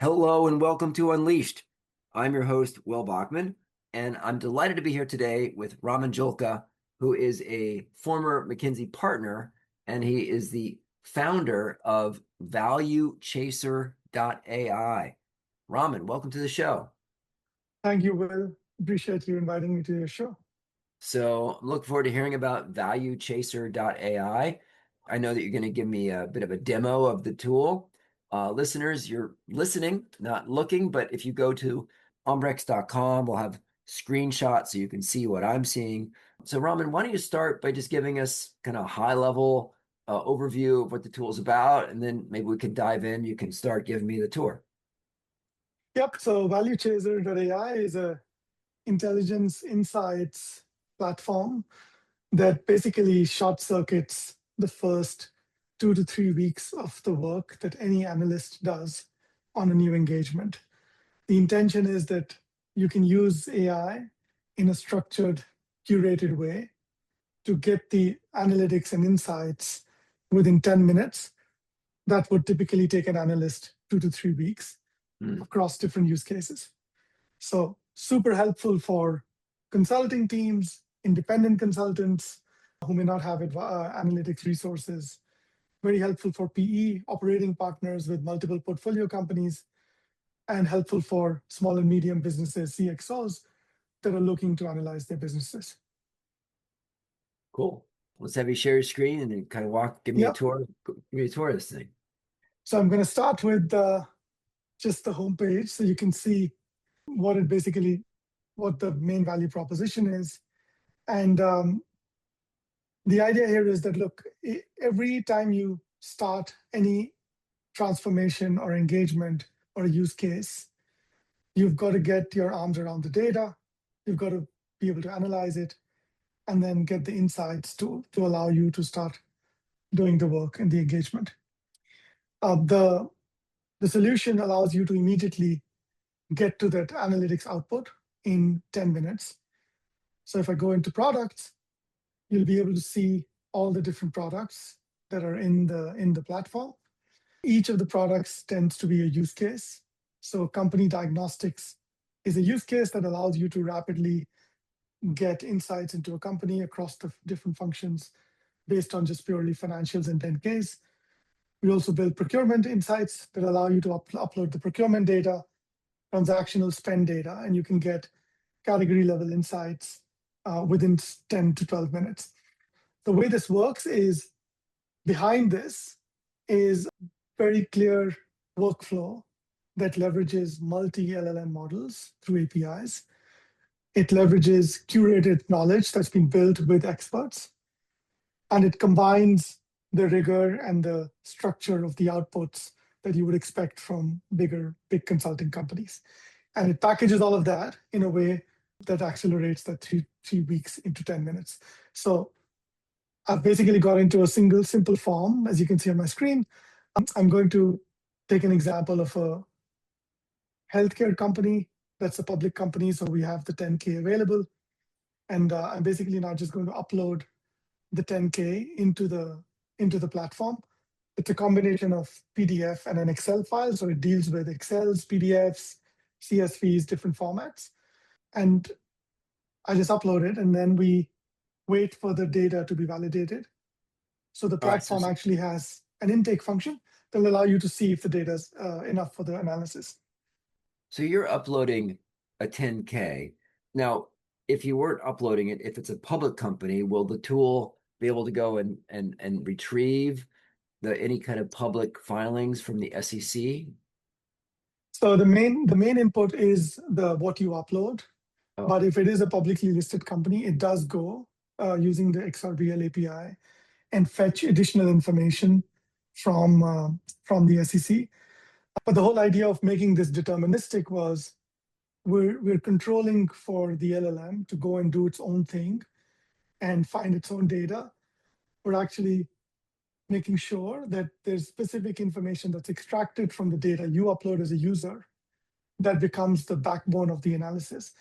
Hello and welcome to Unleashed. I'm your host, Will Bachman, and I'm delighted to be here today with Raman Julka, who is a former McKinsey partner, and he is the founder of ValueChaser.ai. Raman, welcome to the show. Thank you, Will. Appreciate you inviting me to your show. So I'm looking forward to hearing about ValueChaser.ai. I know that you're going to give me a bit of a demo of the tool. Listeners, you're listening, not looking, but if you go to ombrex.com, we'll have screenshots so you can see what I'm seeing. So Raman, why don't you start by just giving us kind of a high level overview of what the tool is about, and then maybe we can dive in. You can start giving me the tour. Yep. So ValueChaser.ai is a intelligence insights platform that basically short circuits the first 2 to 3 weeks of the work that any analyst does on a new engagement. The intention is that you can use AI in a structured, curated way to get the analytics and insights within 10 minutes. That would typically take an analyst 2 to 3 weeks Hmm. across different use cases. So super helpful for consulting teams, independent consultants who may not have analytics resources. Very helpful for PE operating partners with multiple portfolio companies, and helpful for small and medium businesses, CXOs, that are looking to analyze their businesses. Cool. Let's have you share your screen and then kind of give me a Yep. tour. Give me a tour of this thing. So I'm going to start with just the homepage so you can see what it basically, what the main value proposition is. And the idea here is that, look, every time you start any transformation or engagement or a use case, you've got to get your arms around the data. You've got to be able to analyze it and then get the insights to allow you to start doing the work and the engagement. The solution allows you to immediately get to that analytics output in 10 minutes. So if I go into products, you'll be able to see all the different products that are in the platform. Each of the products tends to be a use case. So company diagnostics is a use case that allows you to rapidly get insights into a company across the different functions based on just purely financials and 10Ks. We also build procurement insights that allow you to upload the procurement data, transactional spend data, and you can get category level insights within 10 to 12 minutes. The way this works is, behind this is very clear workflow that leverages multi-LLM models through APIs. It leverages curated knowledge that's been built with experts, and it combines the rigor and the structure of the outputs that you would expect from big consulting companies. And it packages all of that in a way that accelerates that three weeks into 10 minutes. So I've basically got into a simple form, as you can see on my screen. I'm going to take an example of a healthcare company that's a public company, so we have the 10K available. And I'm basically now just going to upload the 10K into the platform. It's a combination of PDF and an Excel file, so it deals with Excels, PDFs, CSVs, different formats. And I just upload it, and then we wait for the data to be validated. So the All right. So, platform actually has an intake function that will allow you to see if the data is enough for the analysis. so you're uploading a 10K. Now, if you weren't uploading it, if it's a public company, will the tool be able to go and retrieve any kind of public filings from the SEC? So the main input is what you upload. Oh, But if it is a publicly listed company, it does go using the XRBL API and fetch additional information from the SEC. But the whole idea of making this deterministic was, we're controlling for the LLM to go and do its own thing and find its own data. We're actually making sure that there's specific information that's extracted from the data you upload as a user that becomes the backbone of the analysis.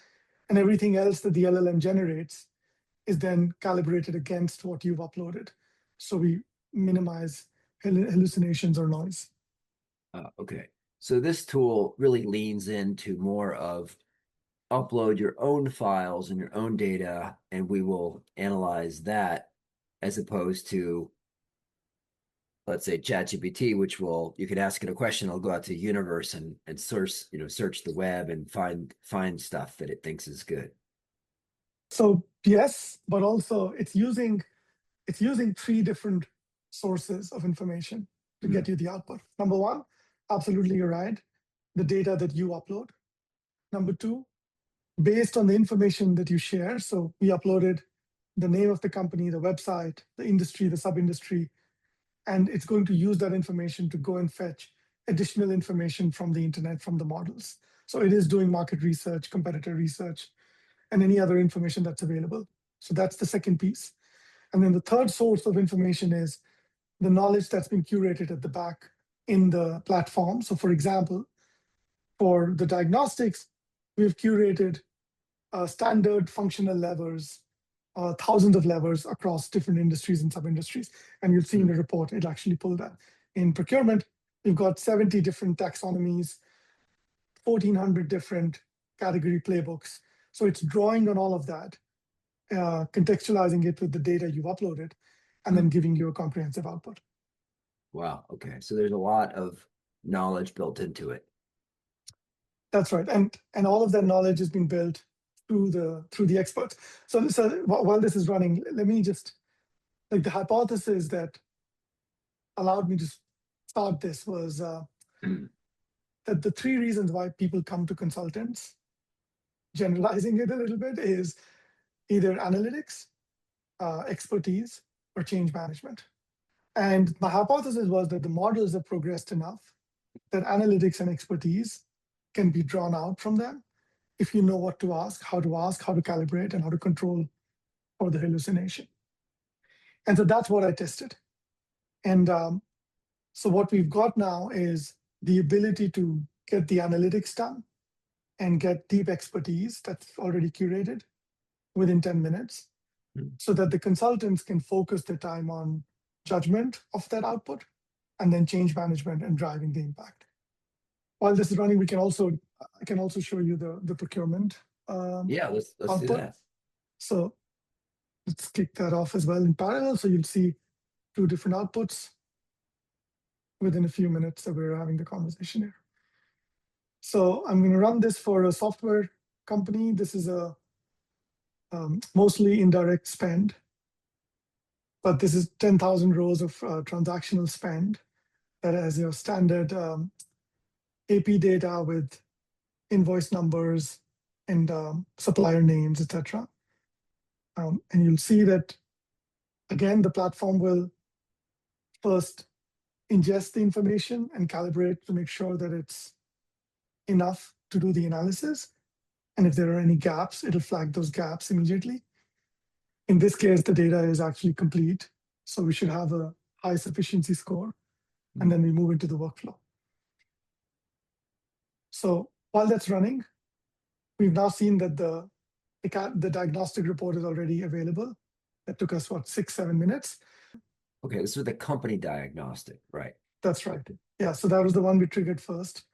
And everything else that the LLM generates is then calibrated against what you've uploaded. So we minimize hallucinations or noise. okay. So this tool really leans into more of upload your own files and your own data, and we will analyze that as opposed to, let's say, ChatGPT, which will, you can ask it a question, it'll go out to the universe and search the web and find stuff that it thinks is good. So yes, but also it's using three different sources of information to get you the output. Number one, absolutely you're right, the data that you upload. Number two, based on the information that you share. So we uploaded the name of the company, the website, the industry, the sub-industry, and it's going to use that information to go and fetch additional information from the internet, from the models. So it is doing market research, competitor research, and any other information that's available. So that's the second piece. And then the third source of information is the knowledge that's been curated at the back in the platform. So for example, for the diagnostics, we've curated standard functional levers, thousands of levers across different industries and sub-industries. And you'll see in the report, it actually pulled that. In procurement, we've got 70 different taxonomies, 1,400 different category playbooks. So it's drawing on all of that, contextualizing it with the data you've uploaded, and then giving you a comprehensive output. Wow. Okay. So there's a lot of knowledge built into it. That's right. And all of that knowledge is being built through the experts. So while this is running, let me just, like, the hypothesis that allowed me to start this was that the three reasons why people come to consultants, generalizing it a little bit, is either analytics, expertise, or change management. And my hypothesis was that the models have progressed enough that analytics and expertise can be drawn out from them if you know what to ask, how to calibrate, and how to control for the hallucination. And so that's what I tested. And so what we've got now is the ability to get the analytics done and get deep expertise that's already curated within 10 minutes so that the consultants can focus their time on judgment of that output and then change management and driving the impact. While this is running, I can also show you the procurement Yeah, let's output. do that. So let's kick that off as well in parallel. So you'll see two different outputs within a few minutes that we're having the conversation here. So I'm going to run this for a software company. This is a mostly indirect spend, but this is 10,000 rows of transactional spend that has your standard AP data with invoice numbers and supplier names, etc. And you'll see that, again, the platform will first ingest the information and calibrate to make sure that it's enough to do the analysis. And if there are any gaps, it'll flag those gaps immediately. In this case, the data is actually complete. So we should have a high sufficiency score. And then we move into the workflow. So while that's running, we've now seen that the diagnostic report is already available. That took us, 6-7 minutes. Okay, this was the company diagnostic, right? That's right. Yeah, so that was the one we triggered first.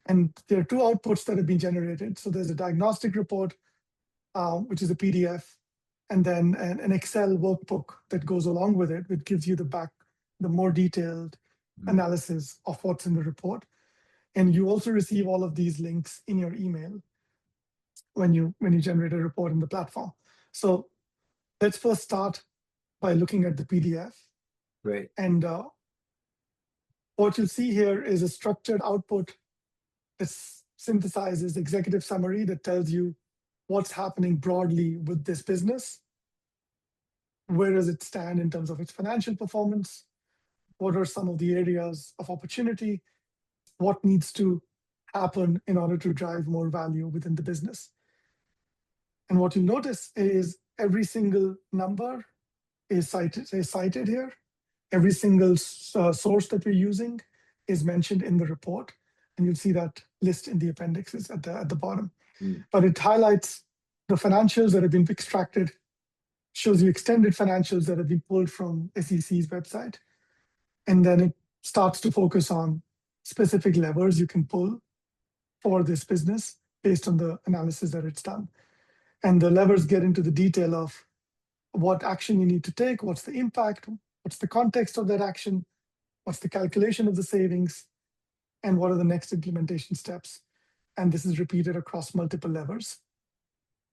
And there are two outputs that have been generated. So there's a diagnostic report, which is a PDF, and then an Excel workbook that goes along with it, which gives you the more detailed analysis of what's in the report. And you also receive all of these links in your email when you generate a report in the platform. So let's first start by looking at the PDF. Great. And what you'll see here is a structured output that synthesizes executive summary that tells you what's happening broadly with this business. Where does it stand in terms of its financial performance? What are some of the areas of opportunity? What needs to happen in order to drive more value within the business? And what you'll notice is every single number is cited here. Every single source that we're using is mentioned in the report. And you'll see that list in the appendixes at the bottom. But it highlights the financials that have been extracted, shows you extended financials that have been pulled from SEC's website. And then it starts to focus on specific levers you can pull for this business based on the analysis that it's done. And the levers get into the detail of what action you need to take, what's the impact, what's the context of that action, what's the calculation of the savings, and what are the next implementation steps. And this is repeated across multiple levers.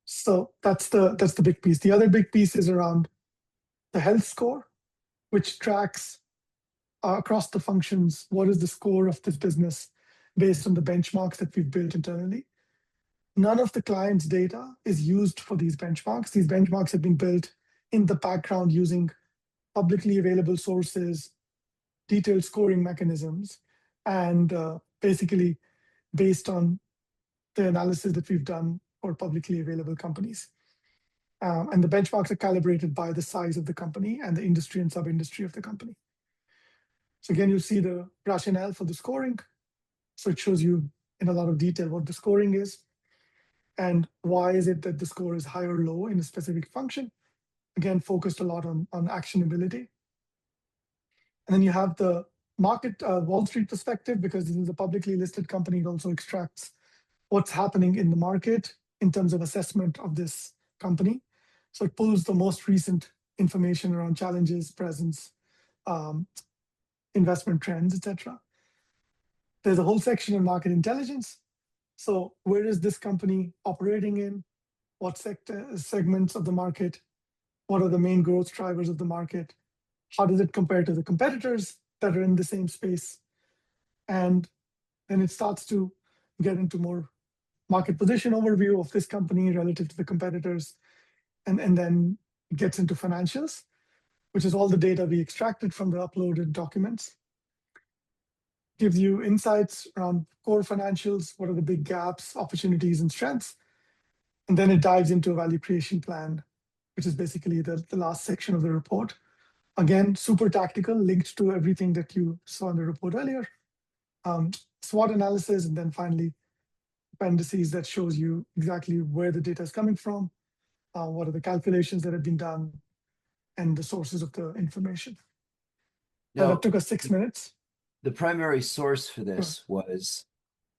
So that's the big piece. The other big piece is around the health score, which tracks across the functions, what is the score of this business based on the benchmarks that we've built internally. None of the client's data is used for these benchmarks. These benchmarks have been built in the background using publicly available sources, detailed scoring mechanisms, and basically based on the analysis that we've done for publicly available companies. And the benchmarks are calibrated by the size of the company and the industry and sub-industry of the company. So again, you see the rationale for the scoring. So it shows you in a lot of detail what the scoring is and why is it that the score is high or low in a specific function. Again, focused a lot on actionability. And then you have the market Wall Street perspective, because this is a publicly listed company. It also extracts what's happening in the market in terms of assessment of this company. So it pulls the most recent information around challenges, presence, investment trends, etc. There's a whole section on market intelligence. So where is this company operating in? What segments of the market? What are the main growth drivers of the market? How does it compare to the competitors that are in the same space? And then it starts to get into more market position overview of this company relative to the competitors, and then it gets into financials, which is all the data we extracted from the uploaded documents. Gives you insights around core financials, what are the big gaps, opportunities, and strengths. And then it dives into a value creation plan, which is basically the last section of the report. Again, super tactical, linked to everything that you saw in the report earlier. SWOT analysis, and then finally, appendices that shows you exactly where the data is coming from, what are the calculations that have been done, and the sources of the information. Now, that took us 6 minutes. The primary source for this was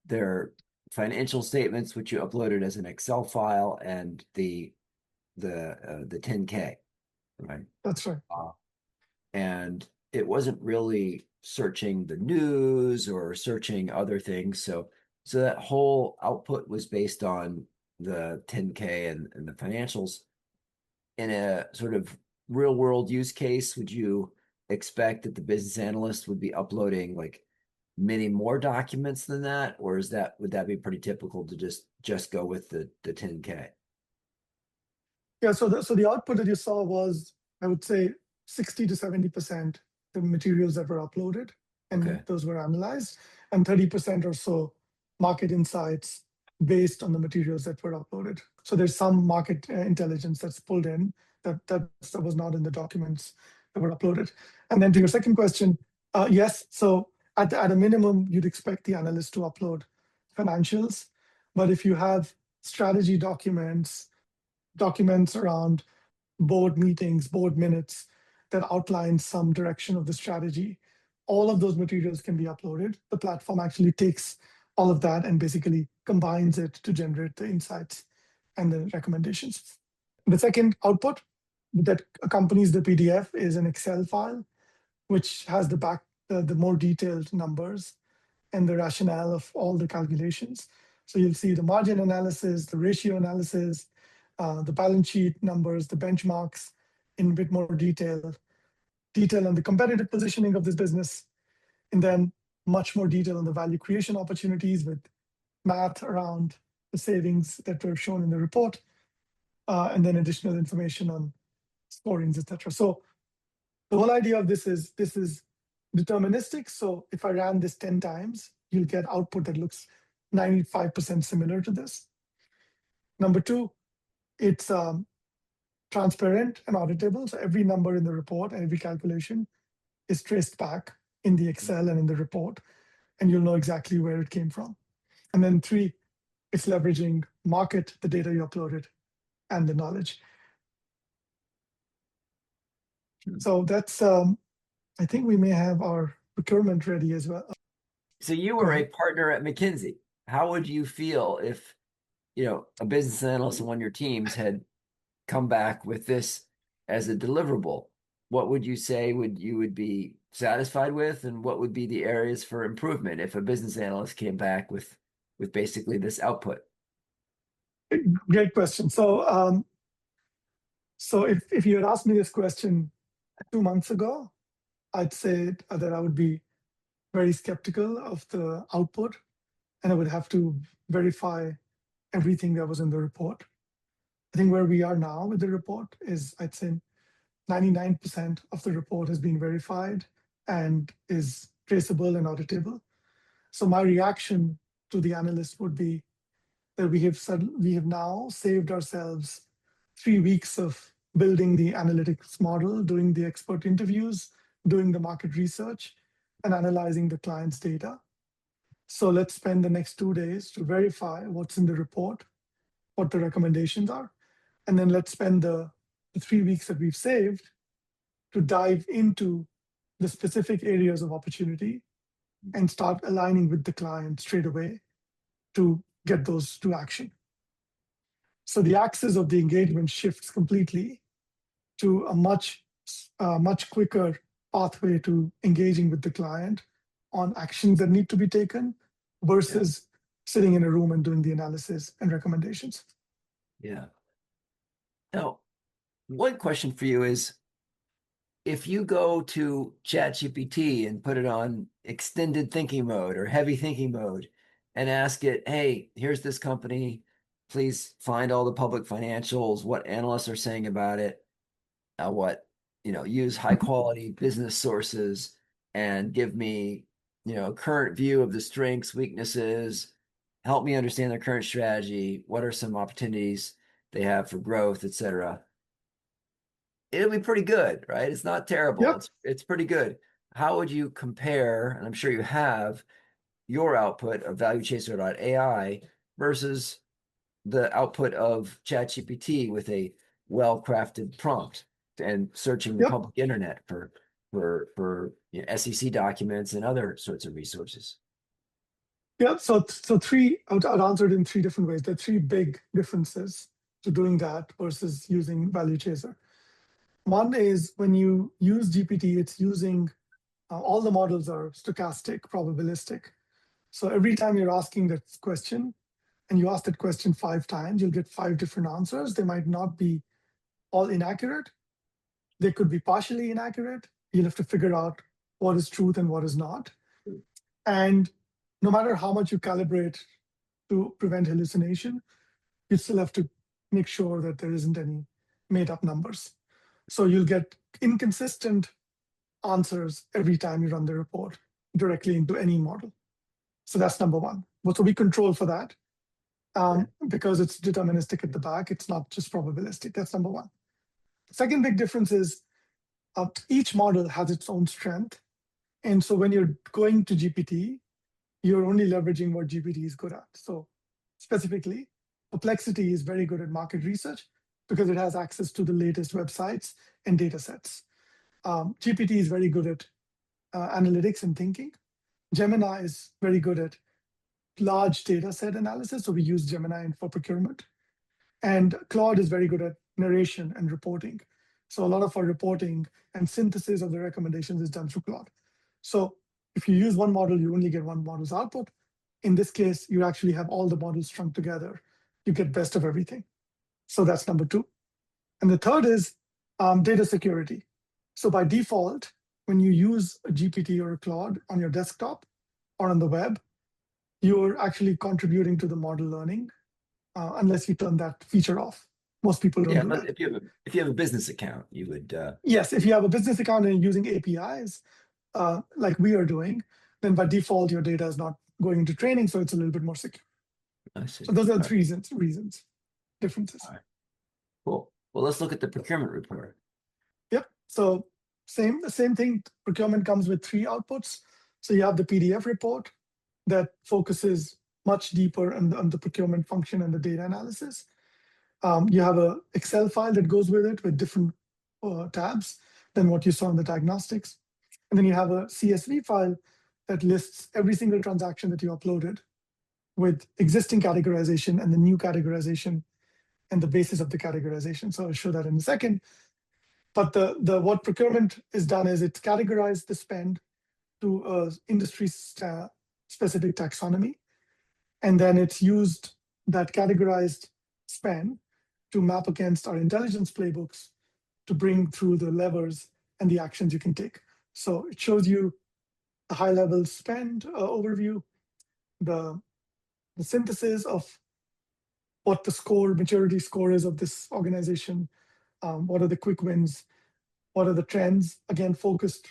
their financial statements, which you uploaded as an Excel file, and the 10K, right? That's right. And it wasn't really searching the news or searching other things. So that whole output was based on the 10K and the financials. In a sort of real world use case, would you expect that the business analyst would be uploading like many more documents than that, or would that be pretty typical to just go with the 10K? Yeah, so the output that you saw was, I would say, 60 to 70% the materials that were uploaded, and those were analyzed, and 30% or so market insights based on the materials that were uploaded. So there's some market intelligence that's pulled in that was not in the documents that were uploaded. And then to your second question, yes, so at a minimum, you'd expect the analyst to upload financials. But if you have strategy documents around board meetings, board minutes that outline some direction of the strategy, all of those materials can be uploaded. The platform actually takes all of that and basically combines it to generate the insights and the recommendations. The second output that accompanies the PDF is an Excel file, which has the more detailed numbers and the rationale of all the calculations. So you'll see the margin analysis, the ratio analysis, the balance sheet numbers, the benchmarks in a bit more detail on the competitive positioning of this business, and then much more detail on the value creation opportunities with math around the savings that were shown in the report, and then additional information on scorings, etc. So the whole idea of this is deterministic. So if I ran this 10 times, you'll get output that looks 95% similar to this. Number two, it's transparent and auditable. So every number in the report and every calculation is traced back in the Excel and in the report, and you'll know exactly where it came from. And then three, it's leveraging market, the data you uploaded, and the knowledge. So that's, I think we may have our procurement ready as well. So you Go were a ahead. partner at McKinsey. How would you feel if, a business analyst on one of your teams had come back with this as a deliverable? What would you say would be satisfied with, and what would be the areas for improvement if a business analyst came back with basically this output? Great question. So if you had asked me this question 2 months ago, I'd say that I would be very skeptical of the output, and I would have to verify everything that was in the report. I think where we are now with the report is, I'd say 99% of the report has been verified and is traceable and auditable. So my reaction to the analyst would be that we have now saved ourselves 3 weeks of building the analytics model, doing the expert interviews, doing the market research, and analyzing the client's data. So let's spend the next 2 days to verify what's in the report, what the recommendations are, and then let's spend the 3 weeks that we've saved to dive into the specific areas of opportunity and start aligning with the client straight away to get those to action. So the axis of the engagement shifts completely to a much quicker pathway to engaging with the client on actions that need to be taken versus sitting in a room and doing the analysis and recommendations. Yeah. Now, one question for you is, if you go to ChatGPT and put it on extended thinking mode or heavy thinking mode and ask it, hey, here's this company, please find all the public financials, what analysts are saying about it, use high quality business sources and give me, a current view of the strengths, weaknesses, help me understand their current strategy, what are some opportunities they have for growth, etc. It'll be pretty good, right? It's not terrible. Yep. It's pretty good. How would you compare, and I'm sure you have, your output of ValueChaser.ai versus the output of ChatGPT with a well-crafted prompt and searching the Yep. public internet for SEC documents and other sorts of resources? Yeah, so I'd answer it in 3 different ways. There are 3 big differences to doing that versus using Value Chaser. One is when you use GPT, it's using all the models are stochastic, probabilistic. So every time you're asking that question and you ask that question 5 times, you'll get 5 different answers. They might not be all inaccurate. They could be partially inaccurate. You'll have to figure out what is truth and what is not. And no matter how much you calibrate to prevent hallucination, you still have to make sure that there isn't any made up numbers. So you'll get inconsistent answers every time you run the report directly into any model. So that's number one. So we control for that because it's deterministic at the back. It's not just probabilistic. That's number one. The second big difference is each model has its own strength. And so when you're going to GPT, you're only leveraging what GPT is good at. So specifically, Perplexity is very good at market research because it has access to the latest websites and data sets. GPT is very good at analytics and thinking. Gemini is very good at large data set analysis. So we use Gemini for procurement. And Claude is very good at narration and reporting. So a lot of our reporting and synthesis of the recommendations is done through Claude. So if you use one model, you only get one model's output. In this case, you actually have all the models strung together. You get best of everything. So that's number two. And the third is data security. So by default, when you use a GPT or a Claude on your desktop or on the web, you're actually contributing to the model learning unless you turn that feature off. Most people don't Yeah, do but that. if you have a business account, you would. Yes, if you have a business account and you're using APIs like we are doing, then by default, your data is not going into training, so it's a little bit more secure. I see. So those are All the right. reasons, differences. All right. Cool. Well, let's look at the procurement report. Yep. So the same thing. Procurement comes with 3 outputs. So you have the PDF report that focuses much deeper on the procurement function and the data analysis. You have an Excel file that goes with it with different tabs than what you saw in the diagnostics. And then you have a CSV file that lists every single transaction that you uploaded with existing categorization and the new categorization and the basis of the categorization. So I'll show that in a second. But what procurement is done is it's categorized the spend to a industry specific taxonomy. And then it's used that categorized spend to map against our intelligence playbooks to bring through the levers and the actions you can take. So it shows you the high level spend overview, the synthesis of what the maturity score is of this organization, what are the quick wins, what are the trends, again, focused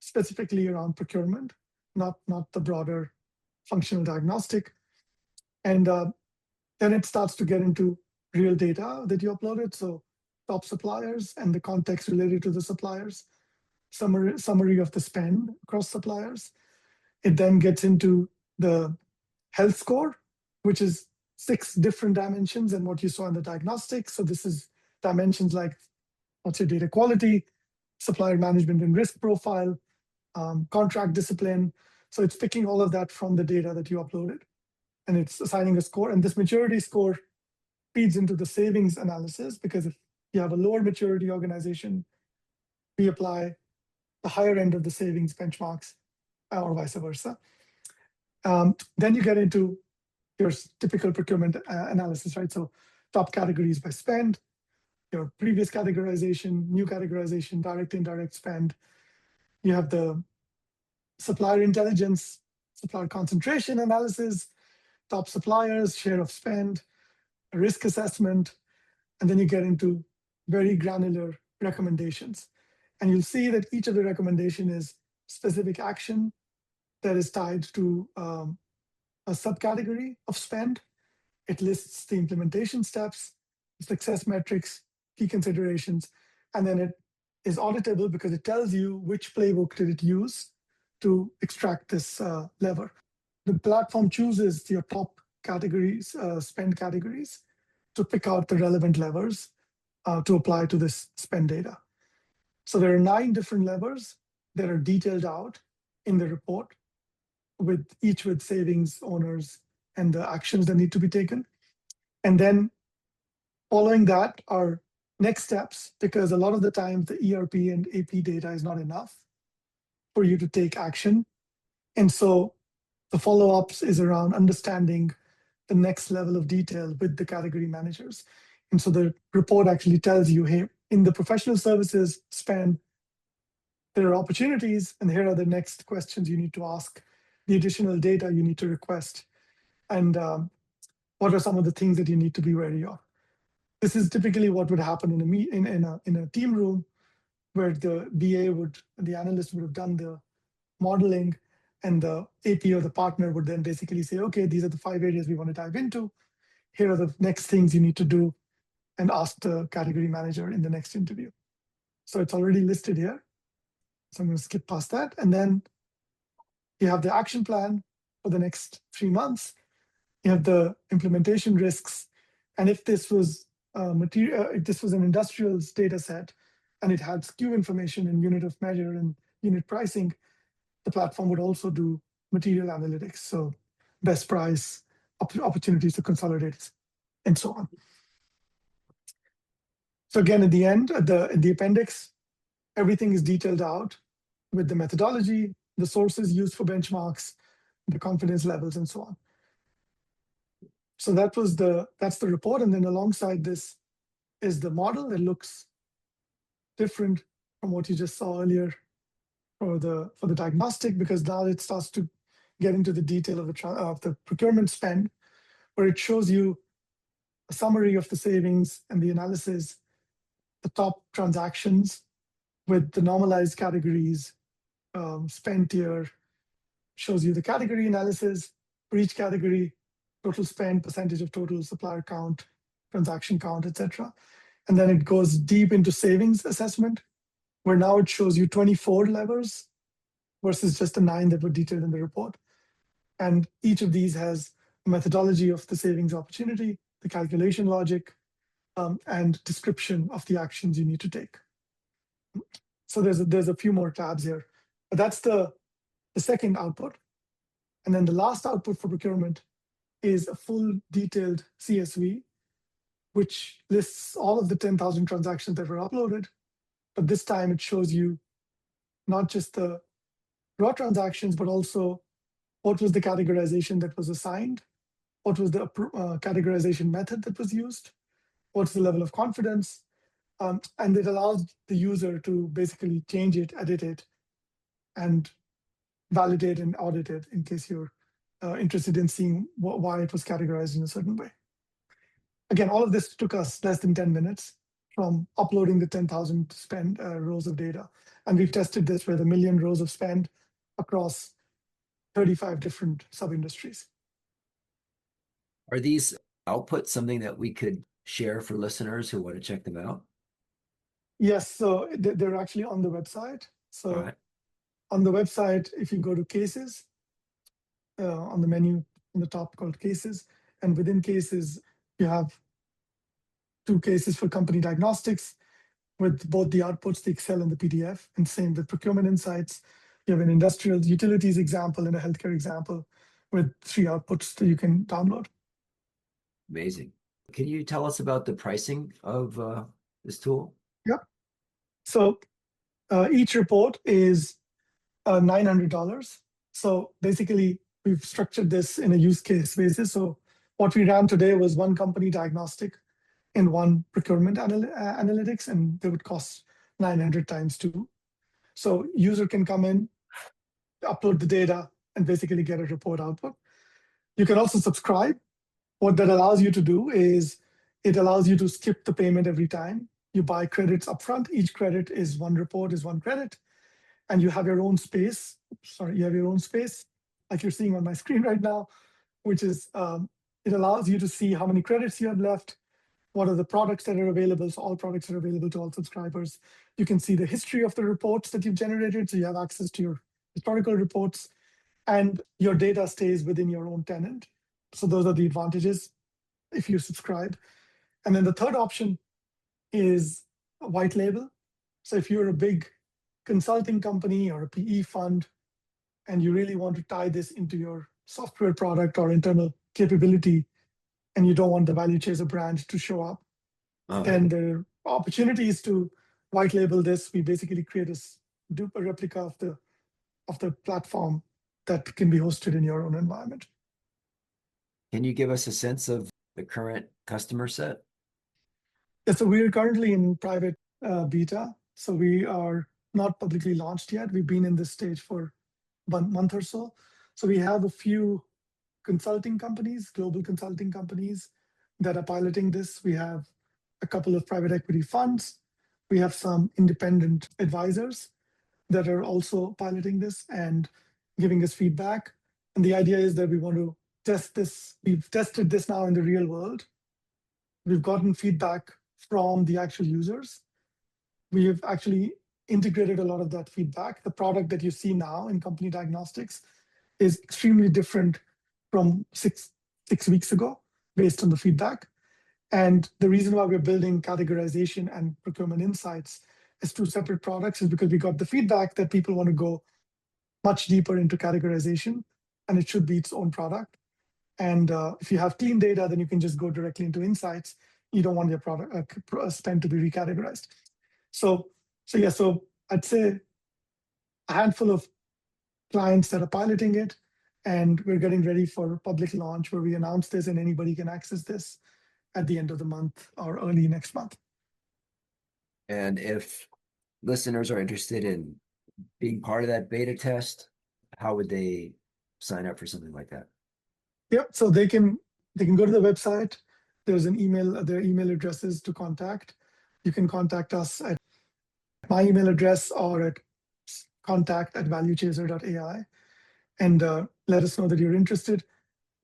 specifically around procurement, not the broader functional diagnostic. And then it starts to get into real data that you uploaded. So top suppliers and the context related to the suppliers, summary of the spend across suppliers. It then gets into the health score, which is 6 different dimensions and what you saw in the diagnostics. So this is dimensions like what's your data quality, supplier management and risk profile, contract discipline. So it's picking all of that from the data that you uploaded, and it's assigning a score. And this maturity score feeds into the savings analysis, because if you have a lower maturity organization, we apply the higher end of the savings benchmarks or vice versa. Then you get into your typical procurement analysis, right? So top categories by spend, your previous categorization, new categorization, direct, indirect spend. You have the supplier intelligence, supplier concentration analysis, top suppliers, share of spend, risk assessment, and then you get into very granular recommendations. And you'll see that each of the recommendation is specific action that is tied to a subcategory of spend. It lists the implementation steps, success metrics, key considerations, and then it is auditable because it tells you which playbook did it use to extract this lever. The platform chooses your top categories, spend categories, to pick out the relevant levers to apply to this spend data. So there are 9 different levers that are detailed out in the report, with each with savings owners and the actions that need to be taken. And then following that are next steps, because a lot of the time the ERP and AP data is not enough for you to take action. And so the follow-ups is around understanding the next level of detail with the category managers. And so the report actually tells you, hey, in the professional services spend, there are opportunities, and here are the next questions you need to ask, the additional data you need to request, and what are some of the things that you need to be wary of. This is typically what would happen in a team room, where the the analyst would have done the modeling, and the AP or the partner would then basically say, okay, these are the 5 areas we want to dive into. Here are the next things you need to do, and ask the category manager in the next interview. So it's already listed here. So I'm going to skip past that. And then you have the action plan for the next 3 months. You have the implementation risks. And if this was if this was an industrials data set and it had SKU information and unit of measure and unit pricing, the platform would also do material analytics. So best price, opportunities to consolidate, and so on. So again, at the end, in the appendix, everything is detailed out with the methodology, the sources used for benchmarks, the confidence levels, and so on. So that's the report. And then alongside this is the model that looks different from what you just saw earlier for the diagnostic, because now it starts to get into the detail of the procurement spend, where it shows you a summary of the savings and the analysis, the top transactions with the normalized categories, spend tier, shows you the category analysis for each category, total spend, percentage of total supplier count, transaction count, etc. And then it goes deep into savings assessment, where now it shows you 24 levers versus just the 9 that were detailed in the report. And each of these has a methodology of the savings opportunity, the calculation logic, and description of the actions you need to take. So there's a few more tabs here, but that's the the second output. And then the last output for procurement is a full detailed CSV, which lists all of the 10,000 transactions that were uploaded. But this time it shows you not just the raw transactions, but also what was the categorization that was assigned, what was the categorization method that was used, what's the level of confidence, and it allows the user to basically change it, edit it, and validate and audit it in case you're interested in seeing why it was categorized in a certain way. Again, all of this took us less than 10 minutes from uploading the 10,000 spend rows of data. And we've tested this with 1 million rows of spend across 35 different sub-industries. Are these outputs something that we could share for listeners who want to check them out? Yes, so they're actually on the website. So All right. on the website, if you go to cases, on the menu on the top called cases, and within cases, you have 2 cases for company diagnostics with both the outputs, the Excel and the PDF, and same with procurement insights. You have an industrial utilities example and a healthcare example with 3 outputs that you can download. Amazing. Can you tell us about the pricing of this tool? Yep. So each report is $900. So basically, we've structured this in a use case basis. So what we ran today was 1 company diagnostic and 1 procurement analytics, and they would cost 900 times 2. So user can come in, upload the data, and basically get a report output. You can also subscribe. What that allows you to do is it allows you to skip the payment every time. You buy credits upfront. Each credit is 1 report, is 1 credit. And you have your own space. You have your own space, like you're seeing on my screen right now, which is, it allows you to see how many credits you have left, what are the products that are available. So all products are available to all subscribers. You can see the history of the reports that you've generated. So you have access to your historical reports, and your data stays within your own tenant. So those are the advantages if you subscribe. And then the third option is a white label. So if you're a big consulting company or a PE fund, and you really want to tie this into your software product or internal capability, and you don't want the ValueChaser brand to show up, then there are opportunities to white label this. We basically create a replica of the platform that can be hosted in your own environment. Can you give us a sense of the current customer set? Yeah, so we're currently in private beta. So we are not publicly launched yet. We've been in this stage for 1 month or so. So we have a few consulting companies, global consulting companies that are piloting this. We have a couple of private equity funds. We have some independent advisors that are also piloting this and giving us feedback. And the idea is that we want to test this. We've tested this now in the real world. We've gotten feedback from the actual users. We have actually integrated a lot of that feedback. The product that you see now in company diagnostics is extremely different from six weeks ago based on the feedback. And the reason why we're building categorization and procurement insights as 2 separate products is because we got the feedback that people want to go much deeper into categorization, and it should be its own product. And if you have clean data, then you can just go directly into insights. You don't want your product spend to be recategorized. So I'd say a handful of clients that are piloting it, and we're getting ready for public launch where we announce this and anybody can access this at the end of the month or early next month. And if listeners are interested in being part of that beta test, how would they sign up for something like that? Yeah, so they can go to the website. There's an email, their email addresses to contact. You can contact us at my email address or at contact@valuechaser.ai and let us know that you're interested.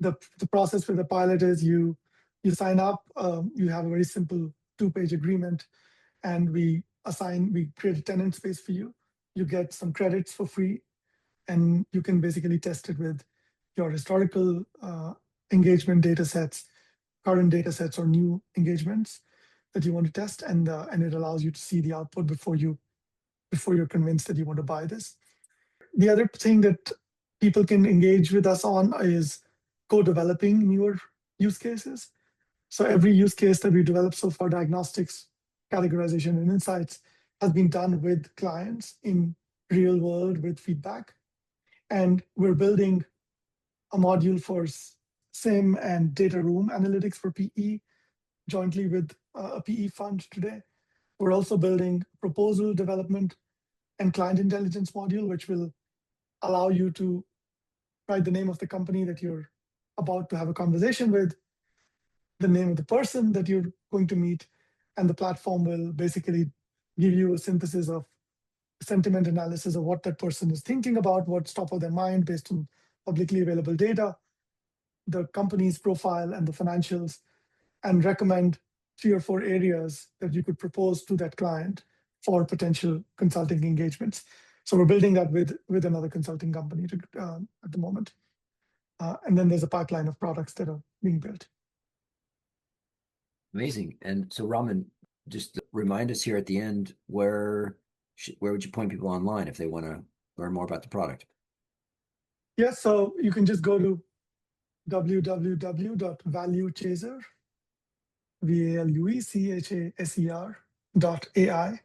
The process for the pilot is you sign up, you have a very simple 2-page agreement, and we create a tenant space for you. You get some credits for free, and you can basically test it with your historical engagement data sets, current data sets, or new engagements that you want to test, and it allows you to see the output before you're convinced that you want to buy this. The other thing that people can engage with us on is co-developing newer use cases. So every use case that we developed so far, diagnostics, categorization, and insights, has been done with clients in real world with feedback. And we're building a module for SIM and data room analytics for PE jointly with a PE fund today. We're also building proposal development and client intelligence module, which will allow you to write the name of the company that you're about to have a conversation with, the name of the person that you're going to meet, and the platform will basically give you a synthesis of sentiment analysis of what that person is thinking about, what's top of their mind based on publicly available data, the company's profile and the financials, and recommend 3 or 4 areas that you could propose to that client for potential consulting engagements. So we're building that with another consulting company at the moment. And then there's a pipeline of products that are being built. Amazing. And so Raman, just remind us here at the end, where would you point people online if they want to learn more about the product? Yeah, so you can just go to www.ValueChaser, ValueChaser.ai,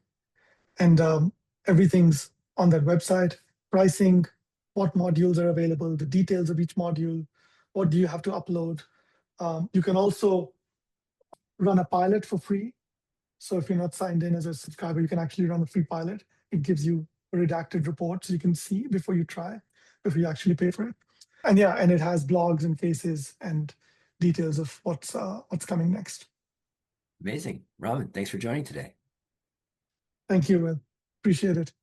and everything's on that website. Pricing, what modules are available, the details of each module, what do you have to upload. You can also run a pilot for free. So if you're not signed in as a subscriber, you can actually run a free pilot. It gives you a redacted report so you can see before you actually pay for it. And yeah, and it has blogs and cases and details of what's coming next. Amazing. Raman, thanks for joining today. Thank you, Will. Appreciate it.